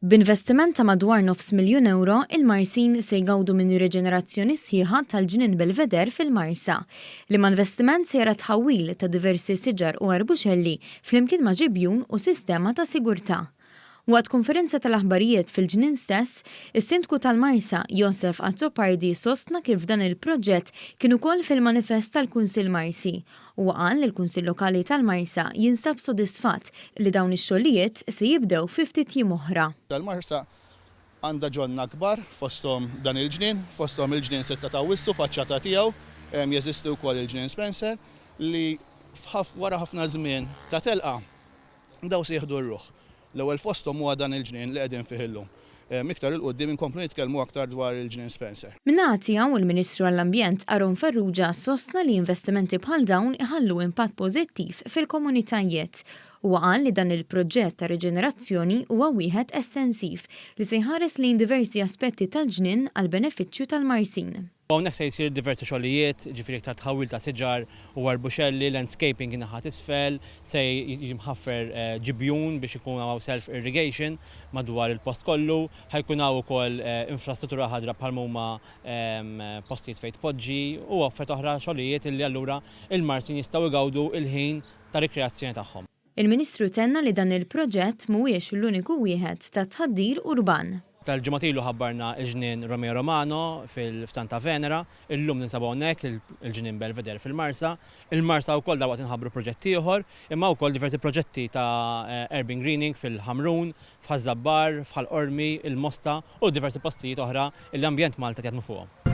B'investiment ta' madwar €900,000, il-Marsin se jgawdu minn riġenerazzjoni sħiħa tal-ġnien Belvedere fil-Marsa, li ma' investiment se jara tħawwil ta' diversi siġar u arbuxelli flimkien ma' ġibjun u sistema ta' sigurtà. Waqt konferenza tal-aħbarijiet fil-ġnien stess, is-Sindku tal-Marsa Joseph Azzopardi sostna kif dan il-proġett kien ukoll fil-manifest tal-Kunsill Marsi u qal li l-Kunsill Lokali tal-Marsa jinsab sodisfatt li dawn ix-xogħlijiet se jibdew fi ftit jiem oħra. Tal-Marsa għandha ġonna kbar fosthom dan il-ġnien, fosthom il-ġnien 6 ta' Awwissu faċċata tiegħu, jeżisti wkoll il-ġnien Spencer li wara ħafna żmien ta' telqa daw se jieħdu r-ruħ. L-ewwel fosthom huwa dan il-ġnien li qegħdin fih illum. Miktar il-qudiem inkomplu nitkellmu aktar dwar il-ġnien Spencer. Min-naħa tiegħu il-Ministru għall-Ambjent Aron Farrugia sostna li investimenti bħal dawn iħallu impatt pożittiv fil-komunitajiet u qal li dan il-proġett ta' riġenerazzjoni huwa wieħed estensiv li se jħares lejn diversi aspetti tal-ġnien għal benefiċċju tal-Marsin. Hawnhekk se jsir diversi xogħlijiet, ġifieri iktar tħawwil ta' siġar u arbuxelli, landscaping in-naħa isfel, se jimħaffer ġibjun biex ikun hawn self-irrigation madwar il-post kollu, ħajkun hawn ukoll infrastruttura ħadra bħal huma postijiet fejn tpoġġi u offert oħra xogħlijiet illi allura il-Marsin jistgħu jgawdu il-ħin ta' rikreazzjoni tagħhom. Il-Ministru tenna li dan il-proġett mhuwiex l-uniku wieħed ta' tħaddir urban. Tal-ġimgħat ħabbarna il-ġnien Romeo Romano fil-Santa Venera, illum ninsabu hawnhekk il-ġnien Belvedere fil-Marsa. Il-Marsa wkoll dawqat inħabbru proġetti ieħor, imma wkoll diversi proġetti ta' urban greening fil-Ħamrun, f'Ħażabbar, f'Ħal-Qormi, il-Mosta u diversi postijiet oħra l-ambjent Malta jaħdmu fuqhom.